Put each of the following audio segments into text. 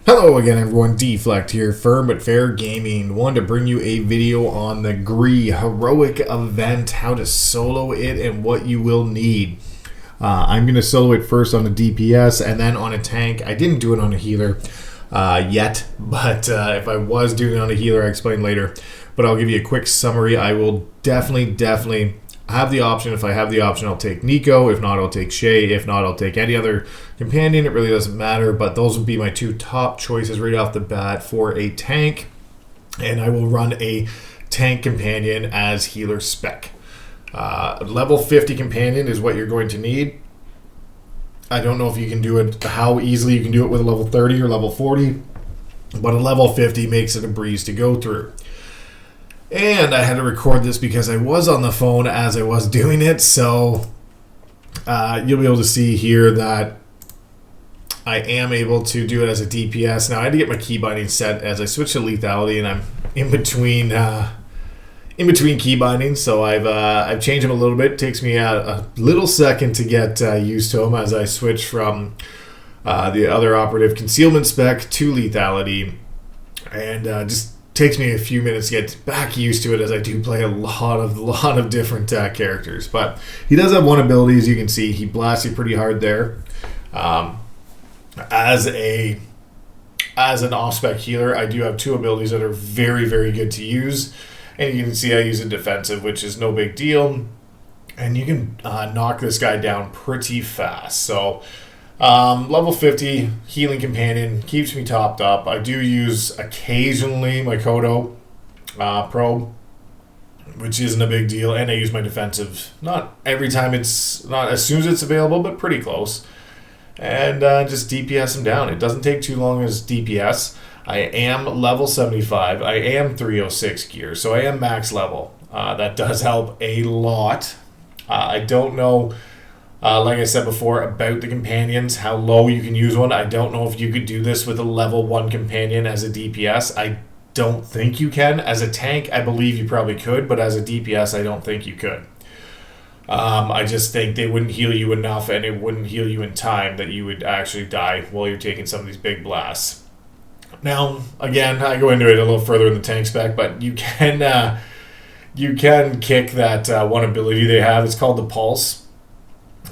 Hello again everyone, Deflect here, Firm but Fair Gaming. Wanted to bring you a video on the Gree heroic event, how to solo it and what you will need. I'm going to solo it first on a DPS and then on a tank. I didn't do it on a healer yet, but if I was doing it on a healer, I'll explain later. But I'll give you a quick summary. I will definitely have the option. If I have the option, I'll take Nico. If not, I'll take Shay. If not, I'll take any other companion. It really doesn't matter, but those would be my two top choices right off the bat for a tank. And I will run a tank companion as healer spec. Level 50 companion is what you're going to need. I don't know if you can do it, how easily you can do it with a level 30 or level 40, but a level 50 makes it a breeze to go through. And I had to record this because I was on the phone as I was doing it, so you'll be able to see here that I am able to do it as a DPS. Now I had to get my key binding set as I switched to lethality, and I'm in between key bindings, so I've changed them a little bit. It takes me a little second to get used to them as I switch from the other operative concealment spec to lethality, and just takes me a few minutes to get back used to it as I do play a lot of different characters. But he does have one ability, as you can see. He blasts you pretty hard there. As an off-spec healer, I do have two abilities that are very good to use. And you can see I use a defensive, which is no big deal. And you can knock this guy down pretty fast. So level 50 healing companion keeps me topped up. I do use occasionally my Kodo probe, which isn't a big deal, and I use my defensive not every time, it's not as soon as it's available, but pretty close, and just DPS him down. It doesn't take too long as DPS. I am level 75. I am 306 gear, so I am max level. That does help a lot. I don't know, like I said before, about the companions, how low you can use one. I don't know if you could do this with a level 1 companion as a DPS. I don't think you can. As a tank, I believe you probably could, but as a DPS, I don't think you could. I just think they wouldn't heal you enough, and it wouldn't heal you in time that you would actually die while you're taking some of these big blasts. Now, again, I go into it a little further in the tank spec, but you can kick that one ability they have. It's called the Pulse.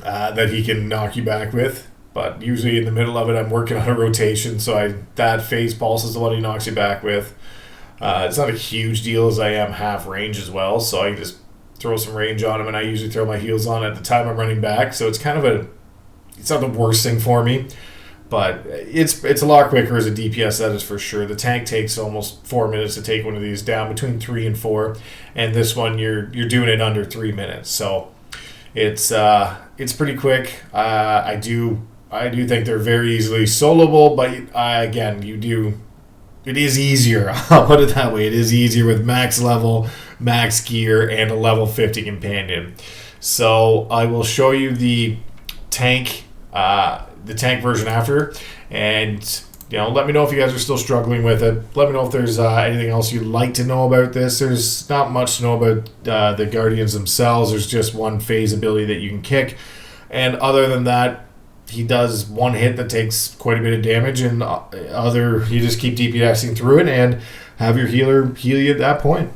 That he can knock you back with, but usually in the middle of it I'm working on a rotation, so that phase pulse is the one he knocks you back with. It's not a huge deal as I am half range as well, so I can just throw some range on him, and I usually throw my heals on at the time I'm running back, so it's kind of it's not the worst thing for me, but it's a lot quicker as a DPS, that is for sure. The tank takes almost 4 minutes to take one of these down, between 3 and 4, and this one you're doing it under 3 minutes, so it's pretty quick. I do think they're very easily soloable, but again, it is easier. I'll put it that way. It is easier with max level, max gear, and a level 50 companion. So I will show you the tank version after, and let me know if you guys are still struggling with it. Let me know if there's anything else you'd like to know about this. There's not much to know about the Guardians themselves. There's just one phase ability that you can kick. And other than that, he does one hit that takes quite a bit of damage, and you just keep DPSing through it and have your healer heal you at that point.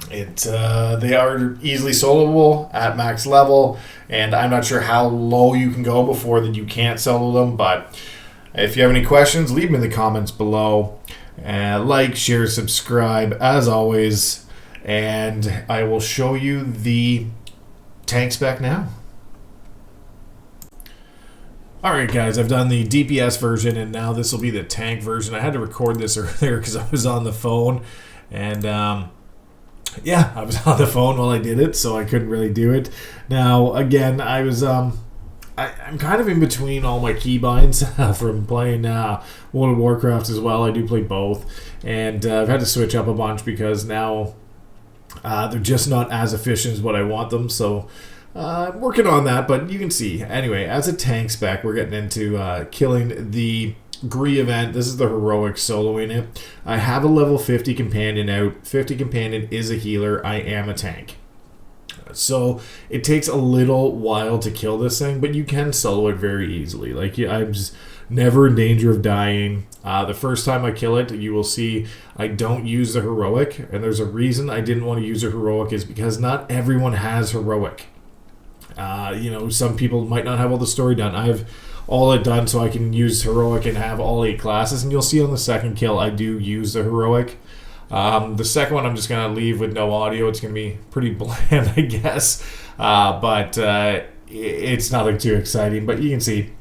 They are easily soloable at max level, and I'm not sure how low you can go before that you can't solo them, but if you have any questions, leave them in the comments below. Like, share, subscribe, as always. And I will show you the tank spec now. Alright guys, I've done the DPS version, and now this will be the tank version. I had to record this earlier because I was on the phone. And yeah, I was on the phone while I did it, so I couldn't really do it. Now, again, I was I'm kind of in between all my keybinds from playing World of Warcraft as well. I do play both, and I've had to switch up a bunch because now they're just not as efficient as what I want them, so I'm working on that, but you can see. Anyway, as a tank spec, we're getting into killing the Gree event. This is the heroic soloing it. I have a level 50 companion out. 50 companion is a healer. I am a tank. So it takes a little while to kill this thing, but you can solo it very easily. Like, I'm just never in danger of dying. The first time I kill it, you will see I don't use the heroic, and there's a reason I didn't want to use a heroic is because not everyone has heroic. Some people might not have all the story done. I have all it done so I can use heroic and have all 8 classes, and you'll see on the second kill I do use the heroic. The second one I'm just going to leave with no audio. It's going to be pretty bland, I guess, but it's nothing too exciting. But you can see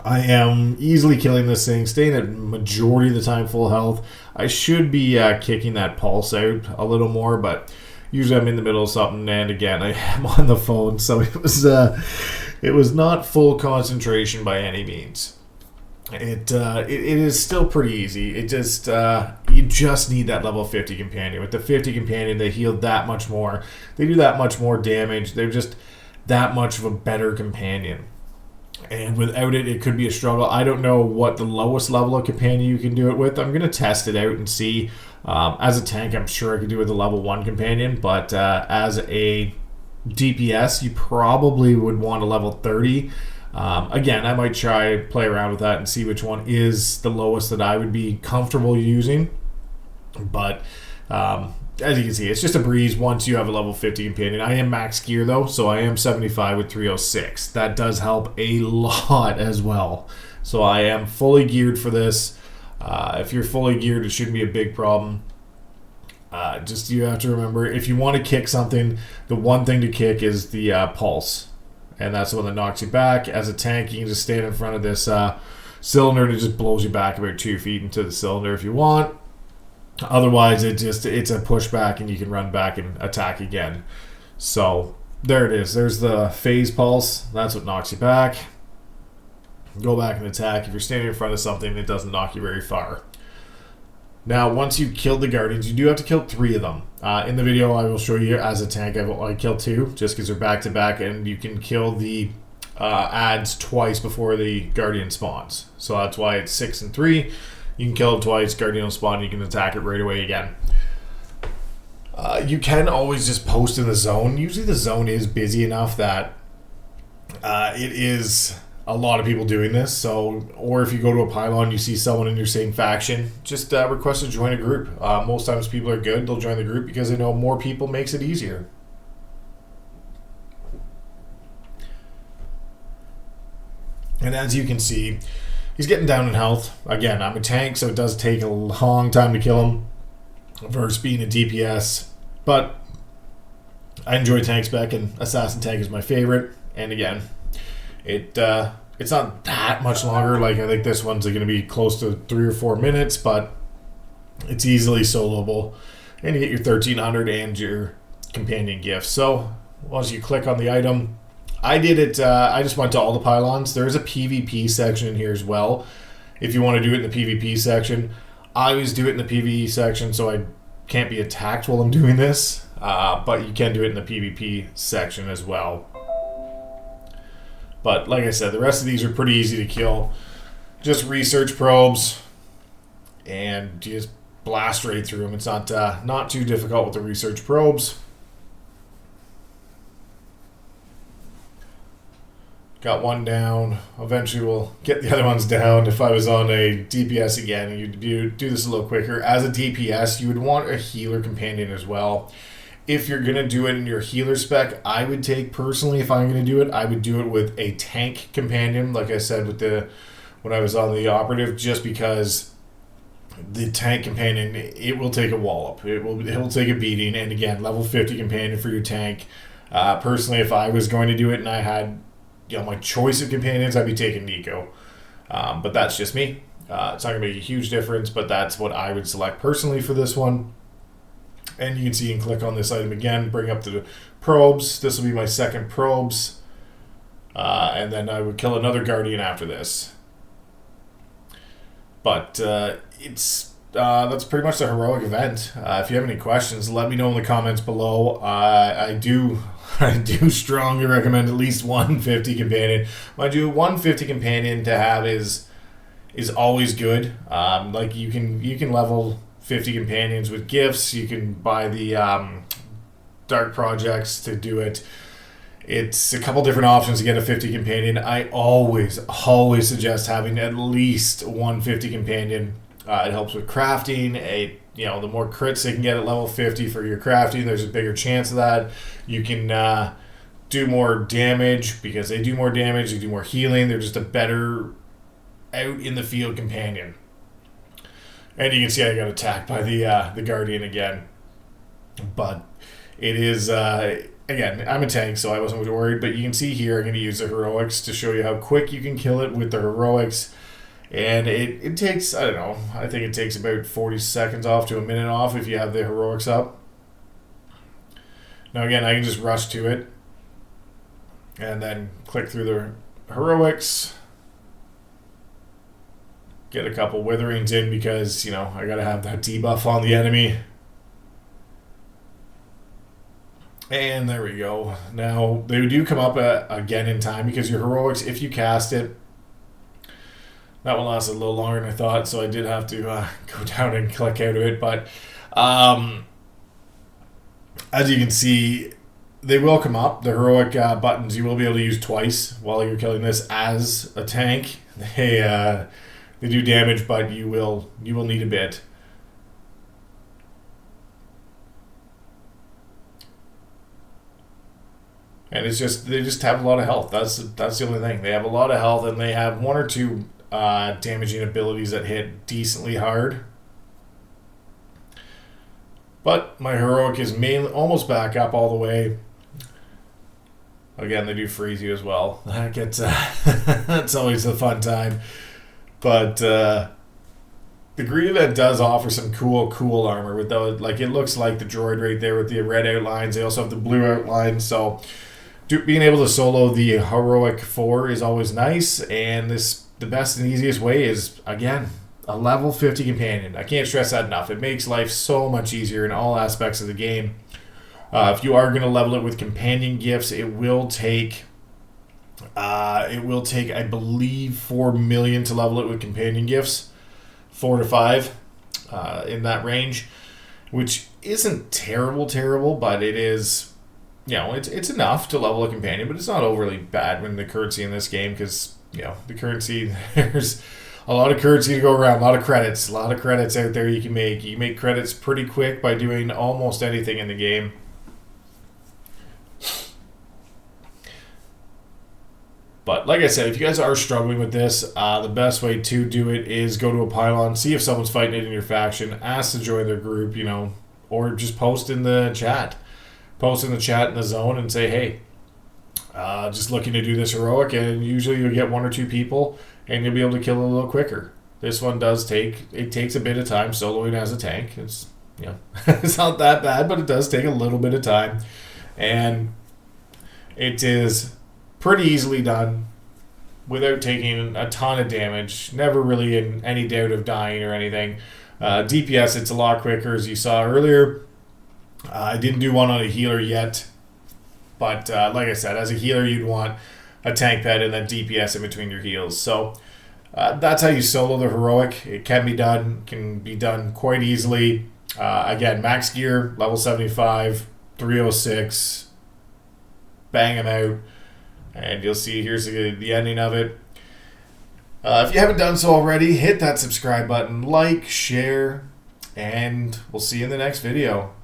I am easily killing this thing, staying at majority of the time full health. I should be kicking that pulse out a little more, but usually I'm in the middle of something, and again, I am on the phone, so it was not full concentration by any means. It is still pretty easy. It just you just need that level 50 companion. With the 50 companion, they heal that much more. They do that much more damage. They're just that much of a better companion. And without it, it could be a struggle. I don't know what the lowest level of companion you can do it with. I'm going to test it out and see. As a tank, I'm sure I could do it with a level 1 companion, but as a DPS, you probably would want a level 30. Again, I might play around with that and see which one is the lowest that I would be comfortable using. But as you can see, it's just a breeze once you have a level 50 companion. I am max gear though, so I am 75 with 306. That does help a lot as well. So I am fully geared for this. If you're fully geared, it shouldn't be a big problem. Just you have to remember, if you want to kick something, the one thing to kick is the pulse. And that's the one that knocks you back. As a tank, you can just stand in front of this cylinder and it just blows you back about 2 feet into the cylinder if you want. Otherwise, it's a pushback and you can run back and attack again. So there it is. There's the phase pulse. That's what knocks you back. Go back and attack. If you're standing in front of something, it doesn't knock you very far. Now, once you've killed the Guardians, you do have to kill 3 of them. In the video, I will show you as a tank, I killed 2, just because they're back-to-back, and you can kill the adds twice before the Guardian spawns. So that's why it's 6 and 3. You can kill it twice, Guardian will spawn, you can attack it right away again. You can always just post in the zone. Usually the zone is busy enough that it is a lot of people doing this. So, or if you go to a pylon, you see someone in your same faction, just request to join a group. Most times people are good, they'll join the group because they know more people makes it easier. And as you can see, he's getting down in health. Again, I'm a tank, so it does take a long time to kill him versus being a DPS. But I enjoy tank spec, and Assassin Tank is my favorite. And again, it's not that much longer. Like, I think this one's going to be close to 3 or 4 minutes, but it's easily soloable. And you get your 1300 and your companion gifts. So once you click on the item, I did it, I just went to all the pylons. There is a PvP section in here as well. If you want to do it in the PvP section, I always do it in the PvE section so I can't be attacked while I'm doing this. But you can do it in the PvP section as well. But like I said, the rest of these are pretty easy to kill. Just research probes and you just blast right through them. It's not too difficult with the research probes. Got one down. Eventually we'll get the other ones down. If I was on a DPS again, you'd do this a little quicker. As a DPS, you would want a healer companion as well. If you're going to do it in your healer spec, I would take, personally, if I'm going to do it, I would do it with a tank companion, like I said when I was on the operative, just because the tank companion, it will take a wallop. It will take a beating. And again, level 50 companion for your tank. Personally, if I was going to do it and I had my choice of companions, I'd be taking Nico. But that's just me. It's not going to make a huge difference, but that's what I would select personally for this one. And you can see and click on this item again, bring up the probes. This will be my second probes. And then I would kill another Guardian after this. But that's pretty much the heroic event. If you have any questions, let me know in the comments below. I do strongly recommend at least 150 companion. Mind you, 150 companion to have is always good. Like you can level 50 companions with gifts. You can buy the dark projects to do it. It's a couple different options to get a 50 companion. I always suggest having at least 150 companion. It helps with crafting. The more crits they can get at level 50 for your crafting, there's a bigger chance of that. You can do more damage because they do more damage. They do more healing. They're just a better out in the field companion. And you can see I got attacked by the Guardian again. But it is, again, I'm a tank, so I wasn't worried. But you can see here, I'm going to use the heroics to show you how quick you can kill it with the heroics. And it takes, I don't know, I think it takes about 40 seconds off to a minute off if you have the heroics up. Now again, I can just rush to it. And then click through the heroics. Get a couple witherings in because, I got to have that debuff on the enemy. And there we go. Now, they do come up again in time because your heroics, if you cast it, that one lasted a little longer than I thought, so I did have to go down and click out of it. But as you can see, they will come up. The heroic buttons you will be able to use twice while you're killing this as a tank. They do damage, but you will need a bit. And it's just they just have a lot of health. That's the only thing. They have a lot of health, and they have one or two damaging abilities that hit decently hard. But my heroic is mainly almost back up all the way. Again, they do freeze you as well. That gets that's always a fun time. But the Gree event does offer some cool armor with those. Like it looks like the droid right there with the red outlines. They also have the blue outlines. So being able to solo the heroic 4 is always nice. And the best and easiest way is again a level 50 companion. I can't stress that enough. It makes life so much easier in all aspects of the game. If you are going to level it with companion gifts, it will take, I believe, 4 million to level it with companion gifts, 4 to 5, in that range, which isn't terrible, but it is, it's enough to level a companion, but it's not overly bad when the currency in this game, because the currency there's a lot of currency to go around, a lot of credits out there you can make. You can make credits pretty quick by doing almost anything in the game. But like I said, if you guys are struggling with this, the best way to do it is go to a pylon, see if someone's fighting it in your faction, ask to join their group, or just post in the chat. Post in the chat in the zone and say, hey, just looking to do this heroic, and usually you'll get 1 or 2 people, and you'll be able to kill a little quicker. This one takes a bit of time soloing as a tank. It's, it's not that bad, but it does take a little bit of time. And it is pretty easily done without taking a ton of damage. Never really in any doubt of dying or anything. DPS, it's a lot quicker, as you saw earlier. I didn't do one on a healer yet, but like I said, as a healer, you'd want a tank pet and then DPS in between your heals. So that's how you solo the heroic. It can be done quite easily. Again, max gear, level 75, 306, bang them out. And you'll see here's the ending of it. If you haven't done so already, hit that subscribe button, like, share, and we'll see you in the next video.